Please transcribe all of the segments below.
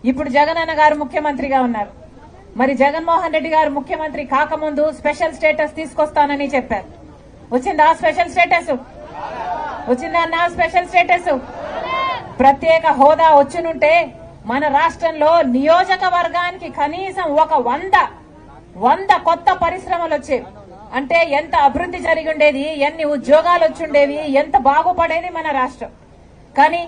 ఇప్పుడు జగనన్న గారు ముఖ్యమంత్రిగా ఉన్నారు. మరి జగన్మోహన్ రెడ్డి గారు ముఖ్యమంత్రి కాకముందు స్పెషల్ స్టేటస్ తీసుకొస్తానని చెప్పారు. వచ్చిందా స్పెషల్ స్టేటస్? వచ్చిందా అన్న స్పెషల్ స్టేటస్? ప్రత్యేక హోదా వచ్చినుంటే మన రాష్ట్రంలో నియోజకవర్గానికి కనీసం ఒక 100 కొత్త పరిశ్రమలు వచ్చేవి. అంటే ఎంత అభివృద్ధి జరిగి ఉండేది, ఎన్ని ఉద్యోగాలు వచ్చుండేవి, ఎంత బాగుపడేది మన రాష్ట్రం. కానీ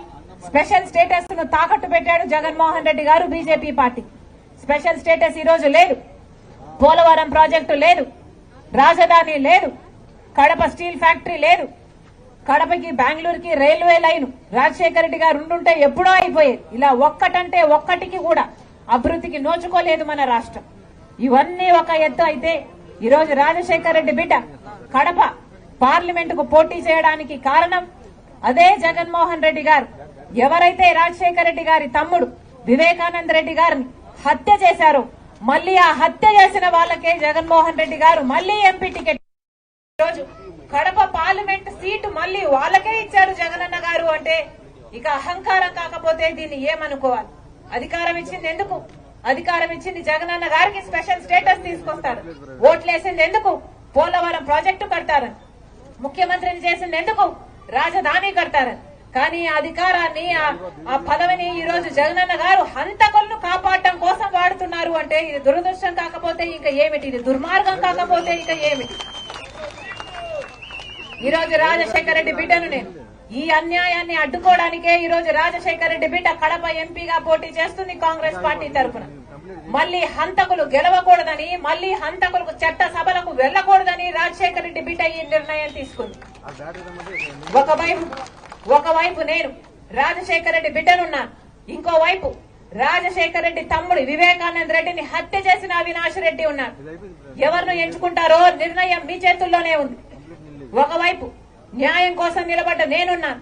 స్పెషల్ స్టేటస్ ను తాకట్టు పెట్టాడు జగన్మోహన్ రెడ్డి గారు, బీజేపీ పార్టీ. స్పెషల్ స్టేటస్ ఈ రోజు లేదు, పోలవరం ప్రాజెక్టు లేదు, రాజధాని లేదు, కడప స్టీల్ ఫ్యాక్టరీ లేదు, కడపకి బెంగళూరుకి రైల్వే లైన్ రాజశేఖర రెడ్డి గారు ఉండుంటే ఎప్పుడో అయిపోయేది. ఇలా ఒక్కటంటే ఒక్కటికి కూడా అభివృద్ధికి నోచుకోలేదు మన రాష్ట్రం. ఇవన్నీ ఒక ఎత్తు అయితే ఈ రోజు రాజశేఖర రెడ్డి బిడ్డ కడప పార్లమెంటుకు పోటీ చేయడానికి కారణం అదే జగన్మోహన్ రెడ్డి గారు. ఎవరైతే రాజశేఖర రెడ్డి గారి తమ్ముడు వివేకానంద రెడ్డి గారిని హత్య చేశారో మళ్లీ ఆ హత్య చేసిన వాళ్ళకే జగన్మోహన్ రెడ్డి గారు మళ్లీ ఎంపీ టికెట్, రోజు కడప పార్లమెంట్ సీటు మళ్లీ వాళ్ళకే ఇచ్చారు జగనన్న గారు. అంటే ఇక అహంకారం కాకపోతే దీన్ని ఏమనుకోవాలి? అధికారం ఇచ్చింది ఎందుకు? అధికారం ఇచ్చింది జగనన్న గారికి స్పెషల్ స్టేటస్ తీసుకొస్తారు. ఓట్లేసింది ఎందుకు? పోలవరం ప్రాజెక్టు కడతారని. ముఖ్యమంత్రిని చేసింది ఎందుకు? రాజధాని కడతారని. కానీ ఆ అధికారాన్ని, ఆ పదవిని ఈ రోజు జగనన్న గారు హంతకులను కాపాడటం కోసం వాడుతున్నారు. అంటే ఇది దురదృష్టం కాకపోతే ఇంకా ఏమిటి? ఇది దుర్మార్గం కాకపోతే ఇంకా ఏమిటి? ఈ రోజు రాజశేఖర రెడ్డి బిడ్డను నేను ఈ అన్యాయాన్ని అడ్డుకోవడానికే ఈ రోజు రాజశేఖర రెడ్డి బిడ్డ కడప ఎంపీగా పోటీ చేస్తుంది కాంగ్రెస్ పార్టీ తరఫున. మళ్లీ హంతకులు గెలవకూడదని, మళ్లీ హంతకులకు చట్ట సభలకు వెళ్లకూడదని రాజశేఖర రెడ్డి బిడ్డ ఈ నిర్ణయం తీసుకుంది. ఒకవైపు నేను రాజశేఖర రెడ్డి బిడ్డనున్నాను, ఇంకోవైపు రాజశేఖర రెడ్డి తమ్ముడు వివేకానంద రెడ్డిని హత్య చేసిన అవినాష్ రెడ్డి ఉన్నారు. ఎవరిని ఎంచుకుంటారో నిర్ణయం మీ చేతుల్లోనే ఉంది. ఒకవైపు న్యాయం కోసం నిలబడ్డ నేనున్నాను,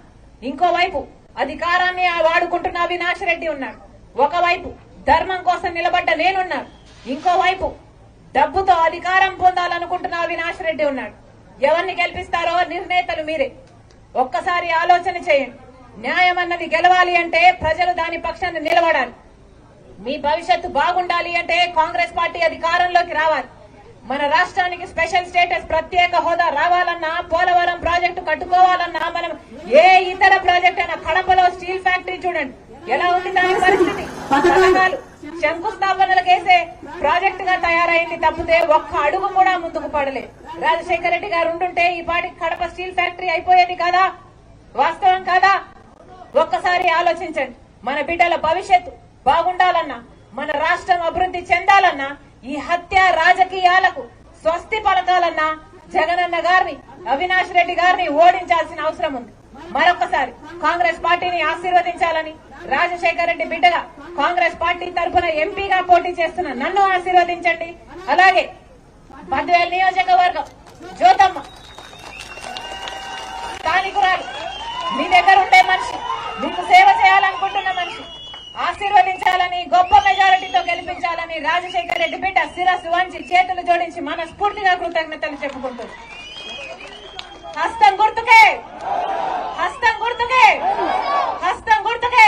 ఇంకోవైపు అధికారాన్ని వాడుకుంటున్న అవినాష్ రెడ్డి ఉన్నాడు. ఒకవైపు ధర్మం కోసం నిలబడ్డ నేనున్నాను, ఇంకోవైపు డబ్బుతో అధికారం పొందాలనుకుంటున్న అవినాష్ రెడ్డి ఉన్నాడు. ఎవరిని గెలిపిస్తారో నిర్ణేతలు మీరే. ఒక్కసారి ఆలోచన చేయండి. న్యాయం అన్నది గెలవాలి అంటే ప్రజలు దాని పక్షాన్ని నిలబడాలి. మీ భవిష్యత్తు బాగుండాలి అంటే కాంగ్రెస్ పార్టీ అధికారంలోకి రావాలి. మన రాష్ట్రానికి స్పెషల్ స్టేటస్, ప్రత్యేక హోదా రావాలన్నా, పోలవరం ప్రాజెక్టు కట్టుకోవాలన్నా, మనం ఏ ఇతర ప్రాజెక్ట్ అయినా, కడపలో స్టీల్ ఫ్యాక్టరీ చూడండి ఎలా ఉంది దాని పరిస్థితి. పథకాలు శంకుస్థాపనలకేసే ప్రాజెక్టు గా తయారైంది తప్పితే ఒక్క అడుగు కూడా ముందుకు పడలేదు. రాజశేఖర రెడ్డి గారు ఉంటుంటే ఈ పాటికి కడప స్టీల్ ఫ్యాక్టరీ అయిపోయేది కాదా? వాస్తవం కాదా? ఒక్కసారి ఆలోచించండి. మన బిడ్డల భవిష్యత్తు బాగుండాలన్నా, మన రాష్ట్రం అభివృద్ధి చెందాలన్నా, ఈ హత్య రాజకీయాలకు స్వస్తి పలకాలన్నా జగనన్న గారిని, అవినాష్ రెడ్డి గారిని ఓడించాల్సిన అవసరం ఉంది. మరొకసారి కాంగ్రెస్ పార్టీని ఆశీర్వదించాలని, రాజశేఖర రెడ్డి బిడ్డగా కాంగ్రెస్ పార్టీ తరఫున ఎంపీగా పోటీ చేస్తున్న నన్ను ఆశీర్వదించండి. అలాగే బద్వేల్ నియోజకవర్గం జ్యోతమ్మ స్థానికురాలు, మీ దగ్గర ఉండే మనిషి, మీకు సేవ చేయాలనుకుంటున్న మనిషి, ఆశీర్వదించాలని, గొప్ప మెజారిటీతో గెలిపించాలని రాజశేఖర రెడ్డి బిడ్డ శిరస్సు వంచి చేతులు జోడించి మనస్ఫూర్తిగా కృతజ్ఞతలు చెప్పుకుంటుంది. హస్తం గుర్తుకే, హస్తం గుర్తుకే, హస్తం గుర్తుకే.